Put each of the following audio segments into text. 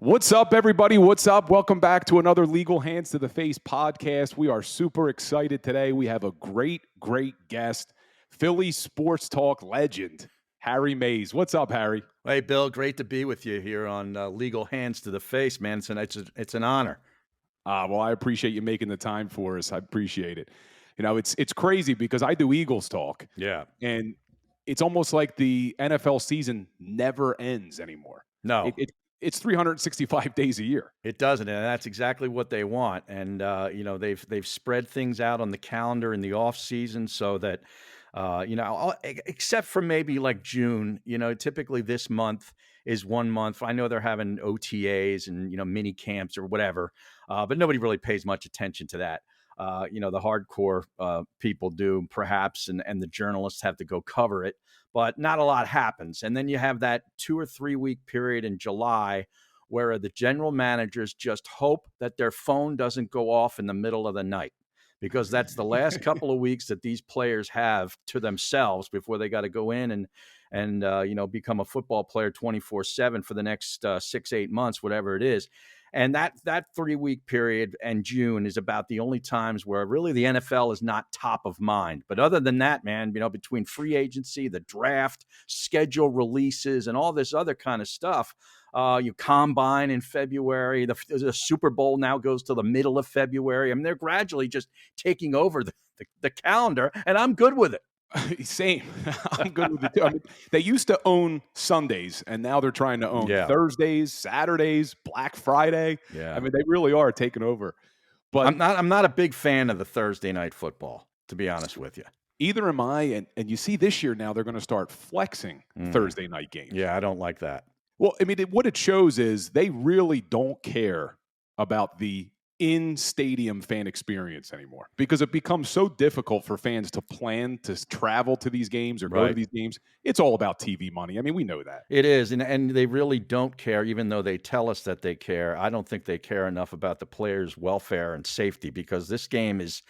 What's up, everybody? What's up? Welcome back to another Legal Hands to the Face podcast. We are super excited today. We have a great guest, Philly sports talk legend, Harry Mays. What's up, Harry? Hey, Bill, great to be with you here on Legal Hands to the Face, man. It's an honor. Well, I appreciate you making the time for us. I appreciate it. You know, it's crazy because I do Eagles talk, Yeah. and it's almost like the NFL season never ends anymore. No, It's 365 days a year. it doesn't, and that's exactly what they want. And they've spread things out on the calendar in the off season so that except for maybe like June, typically this month is 1 month. I know they're having OTAs and mini camps or whatever, but nobody really pays much attention to that. The hardcore people do perhaps, and the journalists have to go cover it, but not a lot happens. And then you have that 2 or 3 week period in July where the general managers just hope that their phone doesn't go off in the middle of the night, because that's the last couple of weeks that these players have to themselves before they got to go in and become a football player 24/7 for the next 6-8 months, whatever it is. And that 3 week period and June is about the only times where really the NFL is not top of mind. But other than that, man, between free agency, the draft, schedule releases, and all this other kind of stuff, you combine in February. The Super Bowl now goes to the middle of February. I mean, they're gradually just taking over the calendar, and I'm good with it. Same. I'm good with it too. I mean, they used to own Sundays, and now they're trying to own Thursdays, Saturdays, Black Friday. Yeah. I mean, they really are taking over. But I'm not a big fan of the Thursday night football, to be honest with you. Either am I. And you see this year now they're going to start flexing Thursday night games. Yeah, I don't like that. Well, I mean, what it shows is they really don't care about the in-stadium fan experience anymore, because it becomes so difficult for fans to plan to travel to these games or go to these games. It's all about TV money. I mean, we know that. It is, and they really don't care, even though they tell us that they care. I don't think they care enough about the players' welfare and safety, because this game is,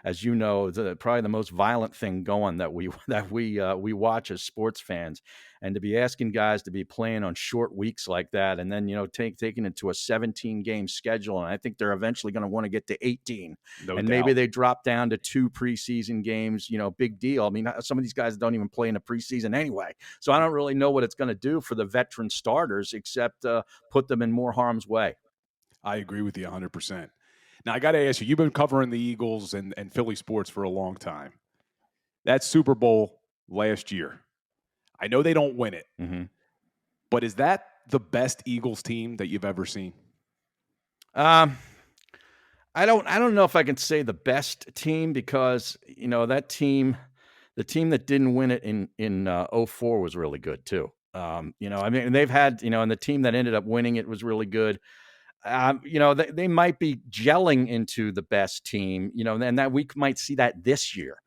as you know, probably the most violent thing going that we watch as sports fans. And to be asking guys to be playing on short weeks like that, and then taking it to a 17-game schedule, and I think they're eventually going to want to get to 18, and maybe they drop down to 2 preseason games. Big deal. I mean, some of these guys don't even play in a preseason anyway, so I don't really know what it's going to do for the veteran starters, except put them in more harm's way. I agree with you 100%. Now, I got to ask you, you've been covering the Eagles and Philly sports for a long time. That Super Bowl last year, I know they don't win it, but is that the best Eagles team that you've ever seen? I don't know if I can say the best team, because that team, the team that didn't win it in 04 was really good too. I mean, they've had, and the team that ended up winning it was really good. They might be gelling into the best team, and that we might see that this year.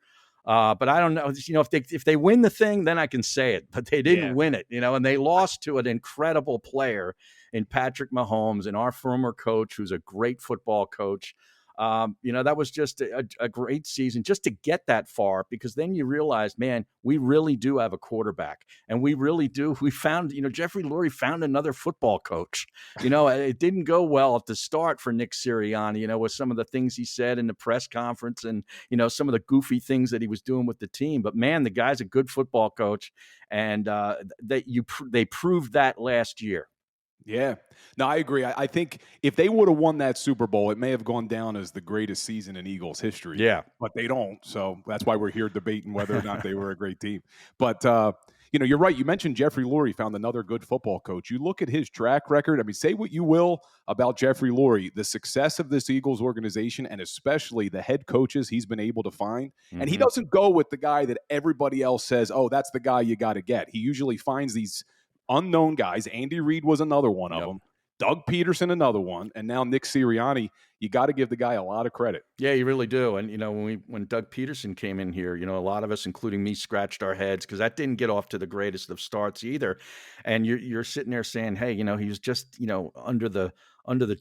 But I don't know, if they win the thing, then I can say it, but they didn't win it, and they lost to an incredible player in Patrick Mahomes, and our former coach, who's a great football coach. That was just a great season just to get that far, because then you realize, man, we really do have a quarterback, and we really do. We found, Jeffrey Lurie found another football coach. It didn't go well at the start for Nick Sirianni, with some of the things he said in the press conference and, some of the goofy things that he was doing with the team. But man, the guy's a good football coach, and they proved that last year. Yeah. No, I agree. I think if they would have won that Super Bowl, it may have gone down as the greatest season in Eagles history. Yeah. But they don't. So that's why we're here debating whether or not they were a great team. But, you're right. You mentioned Jeffrey Lurie found another good football coach. You look at his track record. I mean, say what you will about Jeffrey Lurie, the success of this Eagles organization, and especially the head coaches he's been able to find. And he doesn't go with the guy that everybody else says, oh, that's the guy you got to get. He usually finds these unknown guys. Andy Reid was another one of them. Doug Peterson, another one. And now Nick Sirianni. You got to give the guy a lot of credit. Yeah, you really do. And, when Doug Peterson came in here, a lot of us, including me, scratched our heads, because that didn't get off to the greatest of starts either. And you're sitting there saying, hey, he was just, under the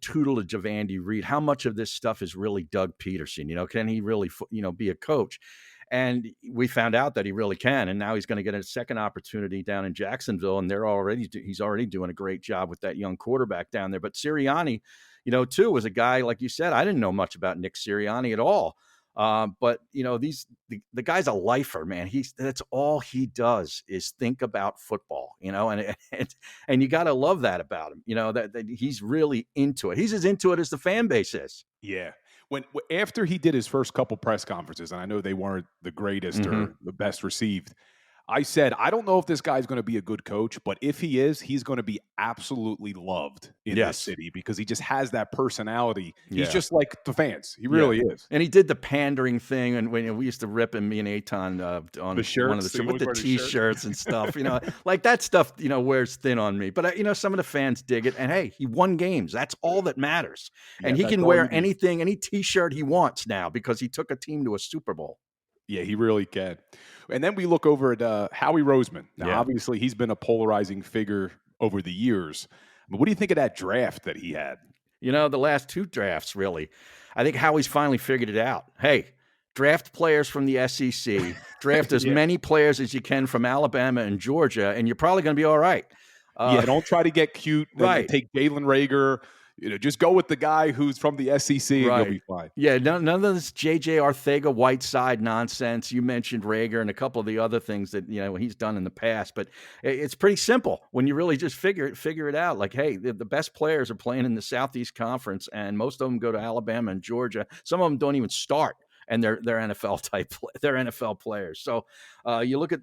tutelage of Andy Reid. How much of this stuff is really Doug Peterson? Can he really, be a coach? And we found out that he really can, and now he's going to get a second opportunity down in Jacksonville, and he's already doing a great job with that young quarterback down there. But Sirianni, too, was a guy like you said. I didn't know much about Nick Sirianni at all, but the guy's a lifer, man. That's all he does is think about football, and you got to love that about him. That he's really into it. He's as into it as the fan base is. Yeah. After he did his first couple press conferences, and I know they weren't the greatest Mm-hmm. or the best received, I said, I don't know if this guy's going to be a good coach, but if he is, he's going to be absolutely loved in this Yes. city because he just has that personality. He's Yeah. just like the fans. He Yeah. really is. And he did the pandering thing, and when we used to rip him, me and Aton, The on one of the shirts, they with always the wear the shirt. T-shirts and stuff, like that stuff, wears thin on me. But some of the fans dig it, and hey, he won games. That's all that matters. And Yeah, he that's can all you wear need. anything, any T-shirt he wants now because he took a team to a Super Bowl. Yeah, he really can. And then we look over at Howie Roseman. Now, Yeah. obviously, he's been a polarizing figure over the years. But what do you think of that draft that he had? The last two drafts, really. I think Howie's finally figured it out. Hey, draft players from the SEC, draft as Yeah. many players as you can from Alabama and Georgia, and you're probably going to be all right. Yeah, don't try to get cute and Right. take Jalen Rager. Just go with the guy who's from the SEC and you'll Right. be fine. Yeah, none of this J.J. Arthega-Whiteside nonsense. You mentioned Rager and a couple of the other things that, he's done in the past, but it's pretty simple when you really just figure it out. Like, hey, the best players are playing in the Southeast Conference, and most of them go to Alabama and Georgia. Some of them don't even start, and they're they're NFL players. So you look at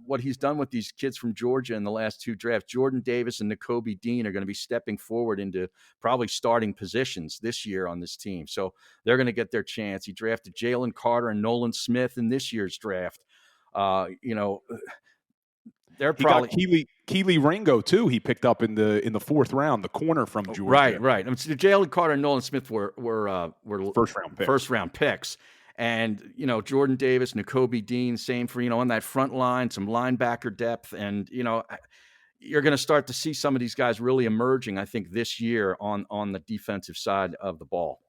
what he's done with these kids from Georgia in the last two drafts. Jordan Davis and Nakobe Dean are going to be stepping forward into probably starting positions this year on this team. So they're going to get their chance. He drafted Jalen Carter and Nolan Smith in this year's draft. They're He got probably Keely Ringo too. He picked up in the fourth round, the corner from Georgia. right. I mean, so Jalen Carter and Nolan Smith were First round round picks. picks. And, Jordan Davis, Nakobe Dean, same for, on that front line, some linebacker depth. And, you're going to start to see some of these guys really emerging, I think, this year on the defensive side of the ball.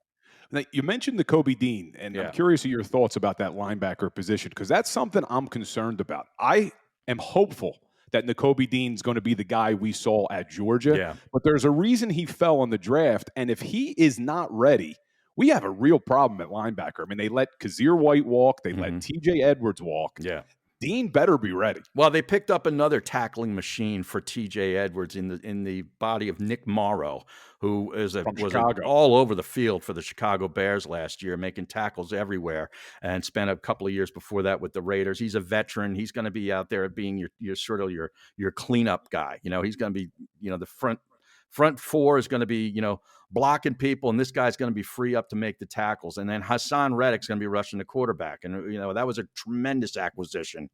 Now, you mentioned the Kobe Dean, and I'm Yeah. curious of your thoughts about that linebacker position because that's something I'm concerned about. I am hopeful that Nakobe Dean's going to be the guy we saw at Georgia, Yeah. but there's a reason he fell in the draft, and if he is not ready, we have a real problem at linebacker. I mean, they let Kazir White walk, they let TJ Edwards walk. Yeah. Dean better be ready. Well, they picked up another tackling machine for TJ Edwards in the body of Nick Morrow, who was Chicago. all over the field for the Chicago Bears last year, making tackles everywhere, and spent a couple of years before that with the Raiders. He's a veteran. He's going to be out there being your sort of your cleanup guy. He's going to be the front four is going to be blocking people, and this guy's going to be free up to make the tackles. And then Hassan Reddick's going to be rushing the quarterback. And, that was a tremendous acquisition,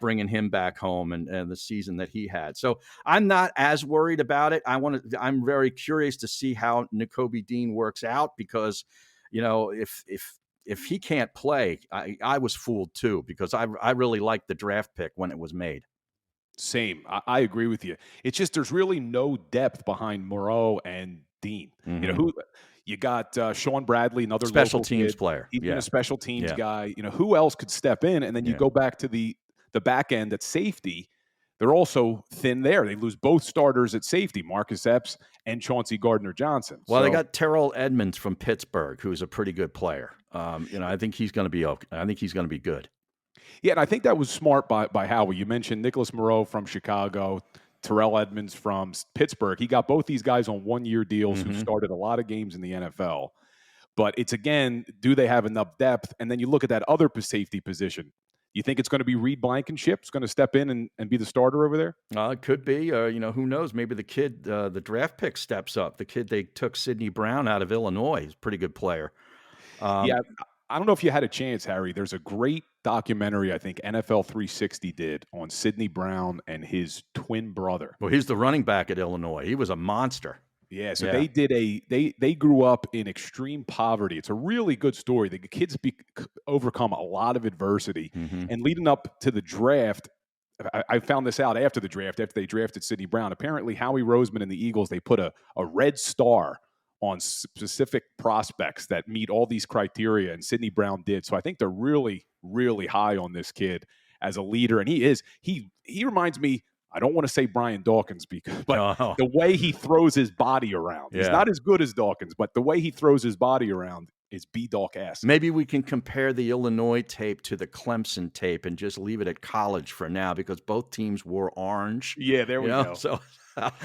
bringing him back home and the season that he had. So I'm not as worried about it. I'm very curious to see how Nakobe Dean works out because, if he can't play, I was fooled too, because I really liked the draft pick when it was made. Same. I agree with you. It's just there's really no depth behind Moreau and Dean. Who you got Sean Bradley, another Special local teams kid. player. He's been a special teams Yeah. guy. Who else could step in? And then you go back to the back end at safety. They're also thin there. They lose both starters at safety, Marcus Epps and Chauncey Gardner-Johnson. Well, they got Terrell Edmonds from Pittsburgh, who's a pretty good player. I think he's going to be okay. I think he's going to be good. Yeah, and I think that was smart by Howie. You mentioned Nicholas Moreau from Chicago, Terrell Edmonds from Pittsburgh. He got both these guys on one-year deals who started a lot of games in the NFL. But it's, again, do they have enough depth? And then you look at that other safety position. You think it's going to be Reed Blankenship's going to step in and be the starter over there? It could be. Who knows? Maybe the kid, the draft pick steps up. The kid they took, Sidney Brown, out of Illinois, is a pretty good player. Yeah, I don't know if you had a chance, Harry. There's a great documentary I think NFL 360 did on Sidney Brown and his twin brother. Well, he's the running back at Illinois. He was a monster. Yeah, so they did they grew up in extreme poverty. It's a really good story. The kids overcome a lot of adversity, and leading up to the draft, I found this out after the draft, after they drafted Sidney Brown. Apparently, Howie Roseman and the Eagles, they put a red star on specific prospects that meet all these criteria, and Sidney Brown did. So I think they're really, really high on this kid as a leader, and he is. He reminds me. I don't want to say Brian Dawkins, but Oh, the way he throws his body around, he's yeah. not as good as Dawkins, but the way he throws his body around is B-Dawk-esque. Maybe we can compare the Illinois tape to the Clemson tape and just leave it at college for now because both teams wore orange, Yeah, there you we know? go. So,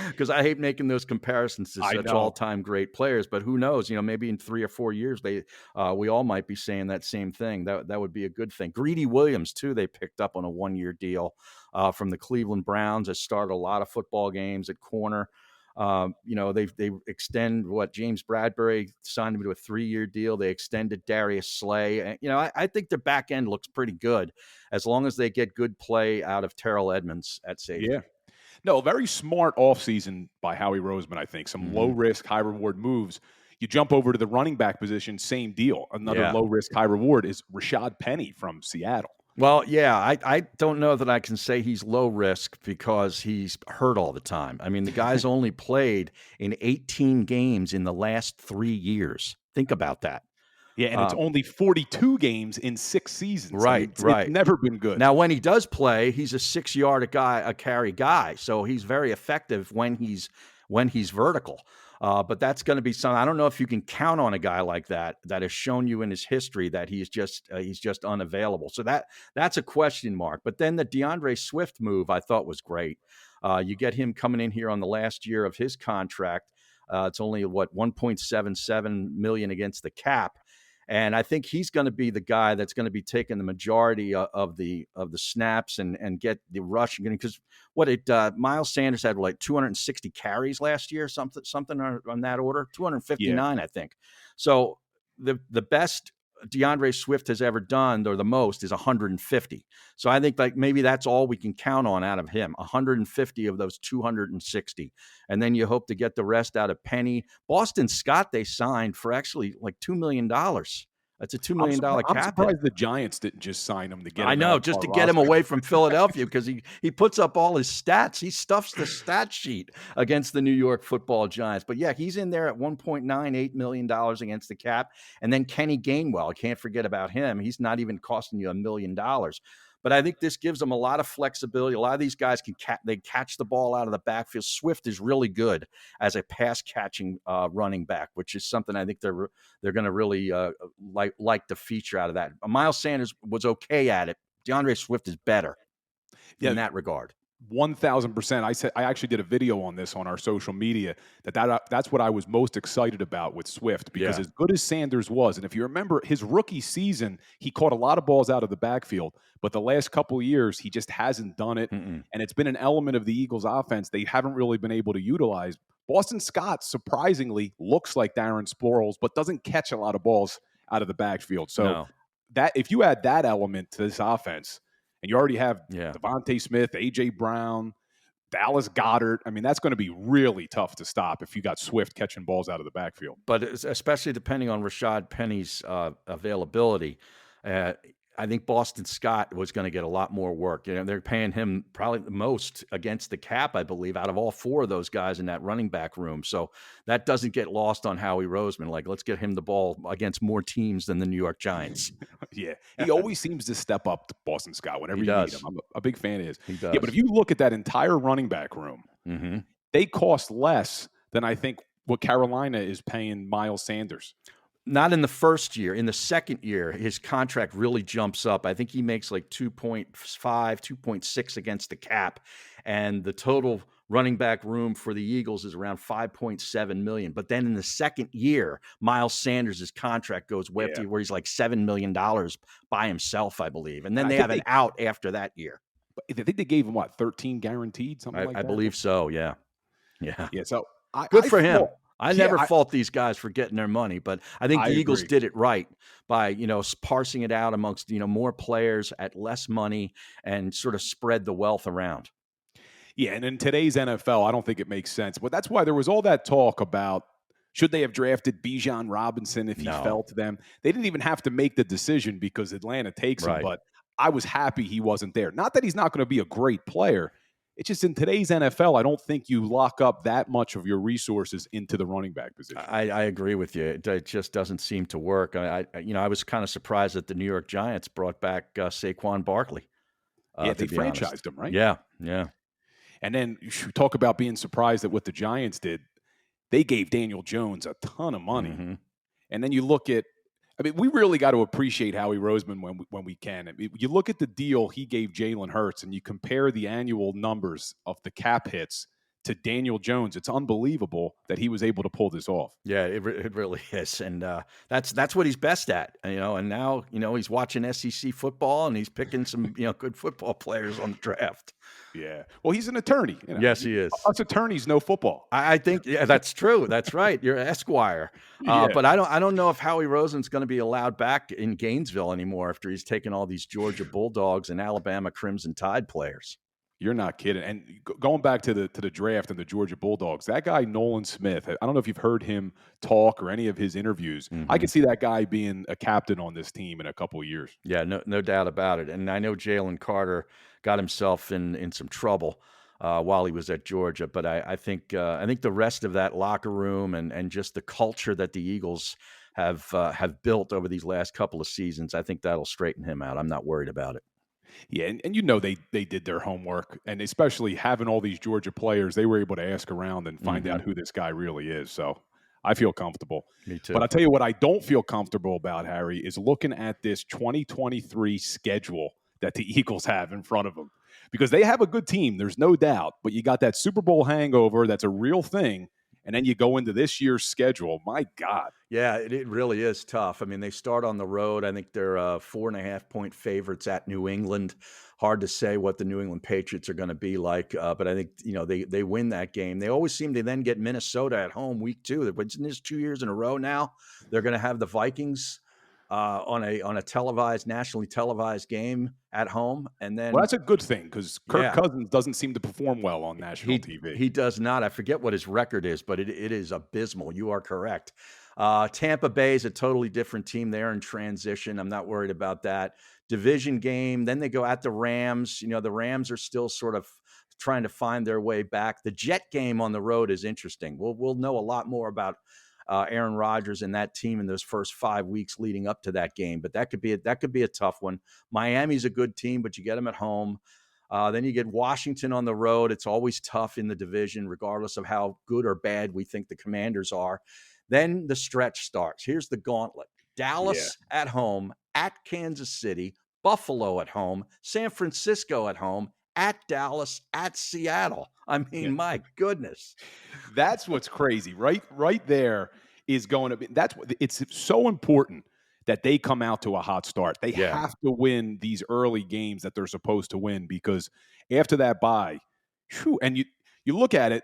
because I hate making those comparisons to I such know. all-time great players, but who knows? Maybe in 3 or 4 years, we all might be saying that same thing. That would be a good thing. Greedy Williams, too, they picked up on a one-year deal from the Cleveland Browns that started a lot of football games at corner. They extend what James Bradbury signed him to a 3-year deal. They extended Darius Slay. And, I think their back end looks pretty good as long as they get good play out of Terrell Edmonds at Yeah. safety. No, very smart offseason by Howie Roseman, I think. Some low Mhm. risk, high reward moves. You jump over to the running back position, same deal. Another Yeah. low risk, high reward is Rashad Penny from Seattle. Well, yeah, I don't know that I can say he's low risk because he's hurt all the time. I mean, the guy's only played in 18 games in the last 3 years. Think about that. Yeah, and it's Um, only 42 games in 6 seasons. I right, mean, it's right. never been good. Now, when he does play, he's a 6 yard a carry guy, so he's very effective when he's vertical. But that's going to be something. I don't know if you can count on a guy like that has shown you in his history that he's just unavailable. So that's a question mark. But then the DeAndre Swift move I thought was great. You get him coming in here on the last year of his contract. It's only 1.77 million against the cap. And I think he's going to be the guy that's going to be taking the majority of the snaps and get the rushing. Because Miles Sanders had like 260 carries last year, something on that order, Yeah. 259, I think. So the best DeAndre Swift has ever done, or the most, is 150. So I think like maybe that's all we can count on out of him, 150 of those 260. And then you hope to get the rest out of Penny. Boston Scott, they signed for actually like $2 million. That's a $2 million I'm cap hit. surprised the Giants didn't just sign him to get I him know, off just our to get him roster. away from Philadelphia because he puts up all his stats. He stuffs the stat sheet against the New York Football Giants. But yeah, he's in there at $1.98 million against the cap. And then Kenny Gainwell, I can't forget about him. He's not even costing you $1 million. But I think this gives them a lot of flexibility. A lot of these guys they catch the ball out of the backfield. Swift is really good as a pass catching running back, which is something I think they're going to really like to feature out of that. Miles Sanders was okay at it. DeAndre Swift is better Yeah, in that regard. 1,000%. I actually did a video on this on our social media that's what I was most excited about with Swift because Yeah. as good as Sanders was, and if you remember his rookie season, he caught a lot of balls out of the backfield, but the last couple of years he just hasn't done it, Mm-mm. and it's been an element of the Eagles' offense they haven't really been able to utilize. Boston Scott surprisingly looks like Darren Sproles, but doesn't catch a lot of balls out of the backfield. So No. that if you add that element to this offense, and you already have Yeah. Devontae Smith, A.J. Brown, Dallas Goedert. I mean, that's going to be really tough to stop if you got Swift catching balls out of the backfield. But especially depending on Rashad Penny's availability, uh, I think Boston Scott was going to get a lot more work. They're paying him probably the most against the cap, I believe, out of all 4 of those guys in that running back room. So that doesn't get lost on Howie Roseman. Like, let's get him the ball against more teams than the New York Giants. Yeah. He always seems to step up to Boston Scott whenever He you need him. does. I'm a big fan of his. He Yeah, but does. if you look at that entire running back room, Mm-hmm. they cost less than I think what Carolina is paying Miles Sanders. Not in the first year. In the second year, his contract really jumps up. I think he makes like 2.5, 2.6 against the cap. And the total running back room for the Eagles is around 5.7 million. But then in the second year, Miles Sanders' contract goes way up to where he's like $7 million by himself, I believe. And then And I they think have an out after that year. I think they gave him 13 guaranteed, something like I that. believe so. Yeah. Yeah. Yeah. So Good I for him. thought, I yeah, never fault these guys for getting their money, but I think I the Eagles agree. did it right by, parsing it out amongst, more players at less money and sort of spread the wealth around. Yeah, and in today's NFL, I don't think it makes sense. But that's why there was all that talk about should they have drafted Bijan Robinson if he No. fell to them. They didn't even have to make the decision because Atlanta takes him. Right. But I was happy he wasn't there. Not that he's not going to be a great player. It's just in today's NFL, I don't think you lock up that much of your resources into the running back position. I agree with you. It just doesn't seem to work. I was kind of surprised that the New York Giants brought back Saquon Barkley. Yeah, To they be honest, franchised him, right? yeah, yeah. And then you should talk about being surprised at what the Giants did. They gave Daniel Jones a ton of money. Hmm. And then you look at, I mean, we really got to appreciate Howie Roseman when we can. I mean, you look at the deal he gave Jalen Hurts and you compare the annual numbers of the cap hits to Daniel Jones. It's unbelievable that he was able to pull this off. Yeah, it really is, and that's what he's best at, And now he's watching SEC football and he's picking some good football players on the draft. Yeah. Well, he's an attorney. Yes, he is. Us attorneys know football. I think yeah, that's true. That's right. You're Esquire, Yeah. but I don't know if Howie Roseman's going to be allowed back in Gainesville anymore after he's taken all these Georgia Bulldogs and Alabama Crimson Tide players. You're not kidding. And going back to the draft and the Georgia Bulldogs, that guy Nolan Smith. I don't know if you've heard him talk or any of his interviews. I Hmm. could see that guy being a captain on this team in a couple of years. Yeah, no doubt about it. And I know Jalen Carter got himself in some trouble while he was at Georgia, but I think the rest of that locker room and just the culture that the Eagles have built over these last couple of seasons, I think that'll straighten him out. I'm not worried about it. Yeah, and they did their homework, and especially having all these Georgia players, they were able to ask around and find Hmm. out who this guy really is. So I feel comfortable. Me But too. I'll tell you what I don't feel comfortable about, Harry, is looking at this 2023 schedule that the Eagles have in front of them. Because they have a good team, there's no doubt, but you got that Super Bowl hangover, that's a real thing, and then you go into this year's schedule. My God. Yeah, it really is tough. I mean, they start on the road. I think they're 4.5 point favorites at New England. Hard to say what the New England Patriots are going to be like, but I think they win that game. They always seem to then get Minnesota at home week 2. But isn't this 2 years in a row now? They're going to have the Vikings on a televised, nationally televised game at home, and Well, then that's a good thing because Kirk yeah, Cousins doesn't seem to perform well on national he TV. he does not. I forget what his record is, but it is abysmal. You are correct. Tampa Bay is a totally different team. They're in transition. I'm not worried about that. Division game. Then they go at the Rams. The Rams are still sort of trying to find their way back. The Jet game on the road is interesting. We'll know a lot more about Aaron Rodgers and that team in those first 5 weeks leading up to that game. But that could be a tough one. Miami's a good team, but you get them at home. Then you get Washington on the road. It's always tough in the division, regardless of how good or bad we think the Commanders are. Then the stretch starts. Here's the gauntlet: Yeah. Dallas at home, at Kansas City, Buffalo at home, San Francisco at home, at Dallas, at Seattle. I Yeah. mean, my goodness. That's what's crazy. Right there is going to be that's what it's so important that they come out to a hot start. They Yeah. have to win these early games that they're supposed to win because after that bye, and you look at it,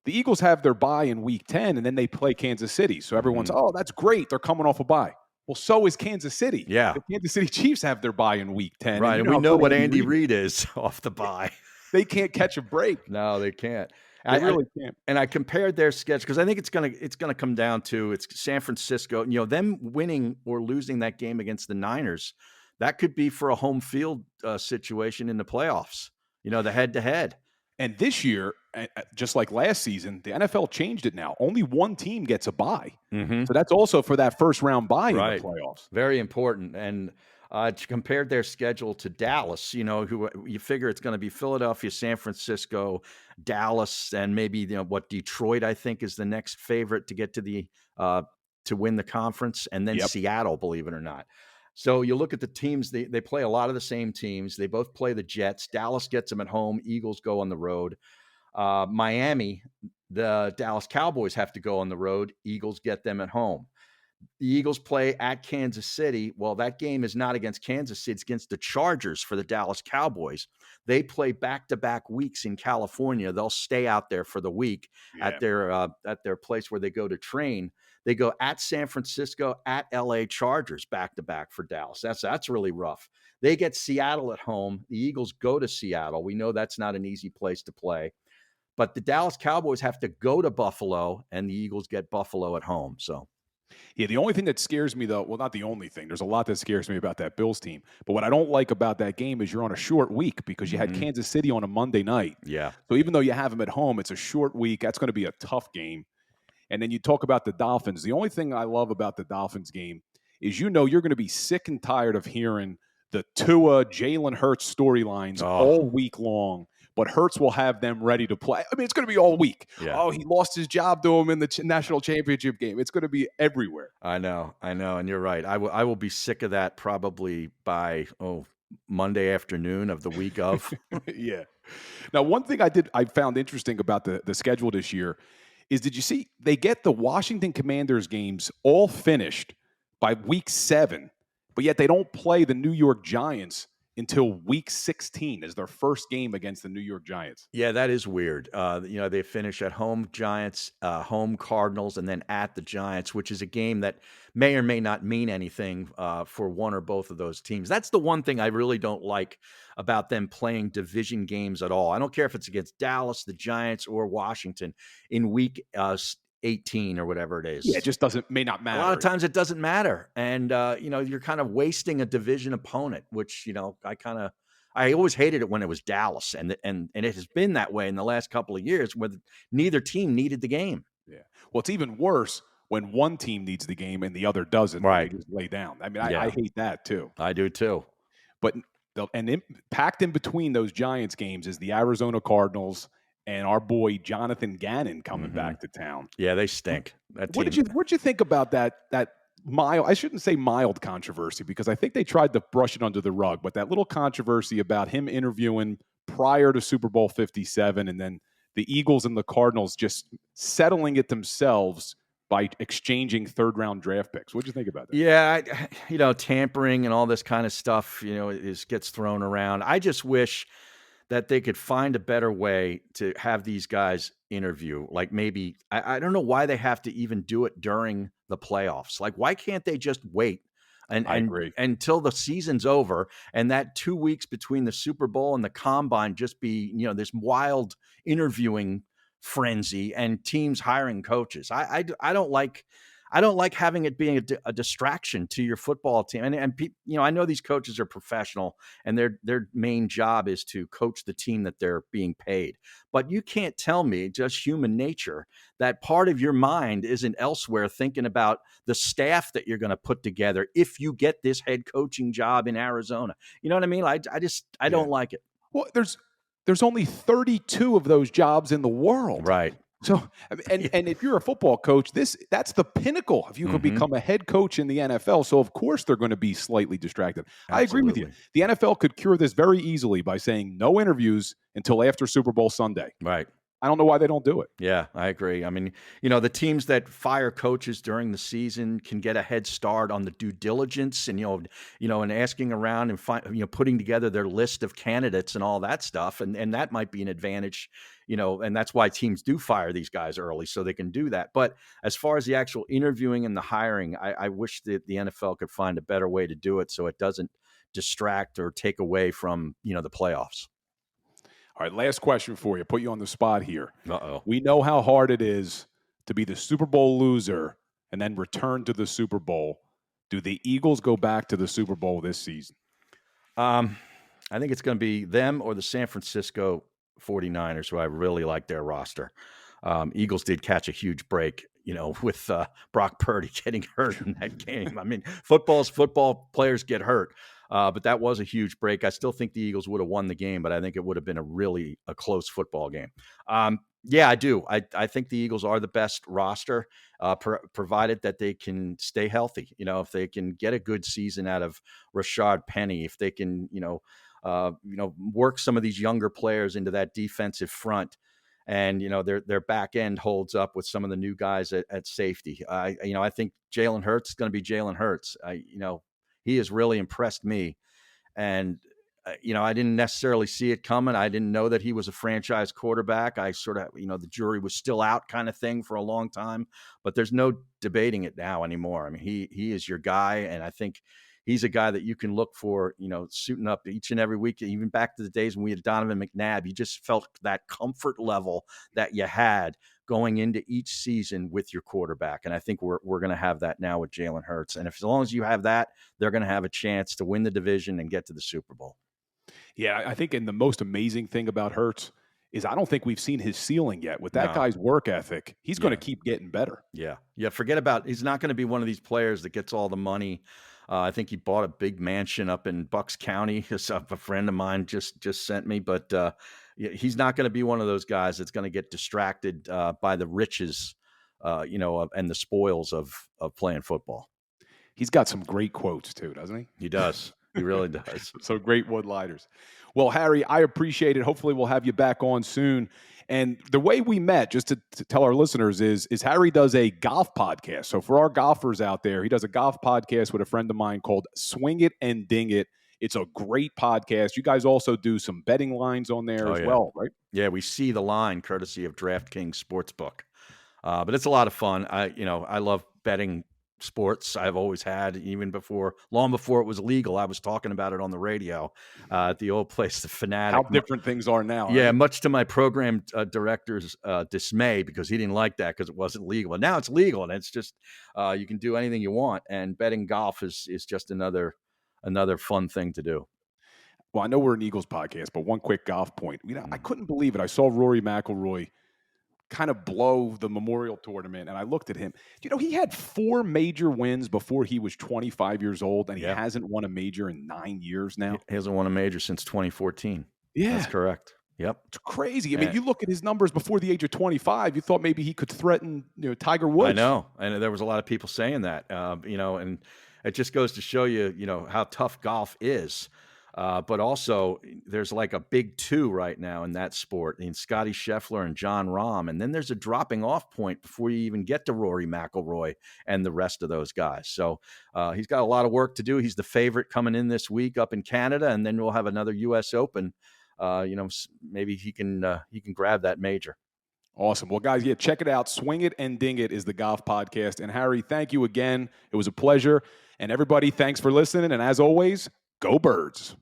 the Eagles have their bye in week 10 and then they play Kansas City. So everyone's, Mhm. "Oh, that's great. They're coming off a bye." Well, so is Kansas City. Yeah. The Kansas City Chiefs have their bye in week 10 and Right. you And know we how know good what Andy Andy Reid is. Reid is off the bye. They can't catch a break. No, they can't. They I really can't. and I compared their sketch because I think it's gonna come down to it's San Francisco. Them winning or losing that game against the Niners, that could be for a home field situation in the playoffs. The head to head. And this year, just like last season, the NFL changed it now. Only one team gets a bye. Hmm. So that's also for that first round bye in the Right. playoffs. Very important. And compared their schedule to Dallas, who you figure it's going to be Philadelphia, San Francisco, Dallas, and maybe what Detroit I think is the next favorite to get to the to win the conference, and then Yep. Seattle, believe it or not. So you look at the teams; they play a lot of the same teams. They both play the Jets. Dallas gets them at home. Eagles go on the road. Miami, the Dallas Cowboys have to go on the road. Eagles get them at home. The Eagles play at Kansas City. Well, that game is not against Kansas City. It's against the Chargers for the Dallas Cowboys. They play back-to-back weeks in California. They'll stay out there for the week Yeah. at their place where they go to train. They go at San Francisco, at LA Chargers back-to-back for Dallas. That's really rough. They get Seattle at home. The Eagles go to Seattle. We know that's not an easy place to play. But the Dallas Cowboys have to go to Buffalo, and the Eagles get Buffalo at home. So Yeah, the only thing that scares me though, well, not the only thing. There's a lot that scares me about that Bills team. But what I don't like about that game is you're on a short week because you had Mhm. Kansas City on a Monday night. Yeah. So even though you have them at home, it's a short week. That's going to be a tough game. And then you talk about the Dolphins. The only thing I love about the Dolphins game is you're going to be sick and tired of hearing the Tua, Jalen Hurts storylines Oh, all week long. But Hurts will have them ready to play. I mean, it's going to be all week. yeah. Oh, he lost his job to him in the national championship game. It's going to be everywhere. I know, and you're right. I will be sick of that probably by, Monday afternoon of the week of. Yeah. Now, one thing I found interesting about the schedule this year is did you see they get the Washington Commanders games all finished by week 7, but yet they don't play the New York Giants until week 16 as their first game against the New York Giants. Yeah, that is weird. They finish at home Giants, home Cardinals, and then at the Giants, which is a game that may or may not mean anything for one or both of those teams. That's the one thing I really don't like about them playing division games at all. I don't care if it's against Dallas, the Giants, or Washington in week 18 or whatever it Yeah, it is. just doesn't may not A lot of matter. times it doesn't matter, and, you're kind of wasting a division opponent, which, I always hated it when it was Dallas, and it has been that way in the last couple of years where neither team needed the game. Yeah. Well, it's even worse when one team needs the game and the other doesn't, and they Right. just lay down. I mean, I Yeah, hate that too. I do too. But packed in between those Giants games is the Arizona Cardinals and our boy Jonathan Gannon coming Mhm. back to town. Yeah, they stink. That What did team. you think about that mild, I shouldn't say mild controversy because I think they tried to brush it under the rug, but that little controversy about him interviewing prior to Super Bowl 57 and then the Eagles and the Cardinals just settling it themselves by exchanging third round draft picks. What did you think about that? Yeah, tampering and all this kind of stuff, is gets thrown around. I just wish that they could find a better way to have these guys interview. Like maybe I don't know why they have to even do it during the playoffs. Like why can't they just wait I agree. until the season's over and that 2 weeks between the Super Bowl and the combine just be, this wild interviewing frenzy and teams hiring coaches. I don't like having it being a distraction to your football team. I know these coaches are professional and their main job is to coach the team that they're being paid. But you can't tell me, just human nature, that part of your mind isn't elsewhere thinking about the staff that you're going to put together if you get this head coaching job in Arizona. You know what I mean? I Yeah. don't like it. Well, there's only 32 of those jobs in the world. Right. So, I mean, Yeah. and if you're a football coach, that's the pinnacle. If you could Hmm. become a head coach in the NFL, so of course they're going to be slightly distracted. I agree with you. Absolutely. The NFL could cure this very easily by saying no interviews until after Super Bowl Sunday. Right. I don't know why they don't do it. Yeah, I agree. I mean, the teams that fire coaches during the season can get a head start on the due diligence and and asking around and putting together their list of candidates and all that stuff, and that might be an advantage, and that's why teams do fire these guys early so they can do that. But as far as the actual interviewing and the hiring, I wish that the NFL could find a better way to do it so it doesn't distract or take away from the playoffs. All right, last question for you. Put you on the spot here. Uh oh. We know how hard it is to be the Super Bowl loser and then return to the Super Bowl. Do the Eagles go back to the Super Bowl this season? Um, I think it's going to be them or the San Francisco 49ers, who I really like their roster. Eagles did catch a huge break, with Brock Purdy getting hurt in that game. I mean, football players get hurt, but that was a huge break. I still think the Eagles would have won the game, but I think it would have been a close football game. Yeah, I do. I think the Eagles are the best roster, provided that they can stay healthy. If they can get a good season out of Rashard Penny, if they can, work some of these younger players into that defensive front, and their back end holds up with some of the new guys at safety. I think Jalen Hurts is going to be Jalen Hurts. He has really impressed me, and I didn't necessarily see it coming. I didn't know that he was a franchise quarterback. I sort of, the jury was still out kind of thing for a long time, but there's no debating it now anymore. I mean, he is your guy, and I think he's a guy that you can look for, suiting up each and every week, even back to the days when we had Donovan McNabb. You just felt that comfort level that you had going into each season with your quarterback. And I think we're going to have that now with Jalen Hurts. And if as long as you have that, they're going to have a chance to win the division and get to the Super Bowl. Yeah, I think and the most amazing thing about Hurts is I don't think we've seen his ceiling yet. With that No. guy's work ethic, he's going to Yeah. keep getting better. Yeah. Forget about. He's not going to be one of these players that gets all the money. I think he bought a big mansion up in Bucks County. A friend of mine just sent me, but yeah, he's not going to be one of those guys that's going to get distracted by the riches, and the spoils of playing football. He's got some great quotes too, doesn't he? He does. He really does. So great one-liners. Well, Harry, I appreciate it. Hopefully, we'll have you back on soon. And the way we met, just to tell our listeners, is Harry does a golf podcast. So for our golfers out there, he does a golf podcast with a friend of mine called Swing It and Ding It. It's a great podcast. You guys also do some betting lines on there Oh as yeah. well, right? Yeah, we see the line courtesy of DraftKings Sportsbook. But it's a lot of fun. I love betting sports. I've always had, even long before it was legal. I was talking about it on the radio at the old place, the How Fanatic. different things are now. Yeah, Right? much to my program director's dismay, because he didn't like that because it wasn't legal. But now it's legal, and it's just you can do anything you want. And betting golf is just another fun thing to do. Well, I know we're an Eagles podcast, but one quick golf point. I Mm. couldn't believe it. I saw Rory McIlroy kind of blow the Memorial Tournament, and I looked at him. He had 4 major wins before he was 25 years old, and he Yeah, hasn't won a major in 9 years he now. hasn't won a major since 2014. That's Yeah, correct. Yep. it's crazy. I mean, And you look at his numbers before the age of 25, you thought maybe he could threaten, Tiger I Woods. know, and there was a lot of people saying that, and it just goes to show you, how tough golf is. But also, there's like a big two right now in that sport, in Scotty Scheffler and John Rahm, and then there's a dropping off point before you even get to Rory McIlroy and the rest of those guys. So he's got a lot of work to do. He's the favorite coming in this week up in Canada, and then we'll have another U.S. Open. Maybe he can grab that major. Awesome. Well, guys, yeah, check it out. Swing It and Ding It is the golf podcast. And Harry, thank you again. It was a pleasure. And everybody, thanks for listening. And as always, go Birds.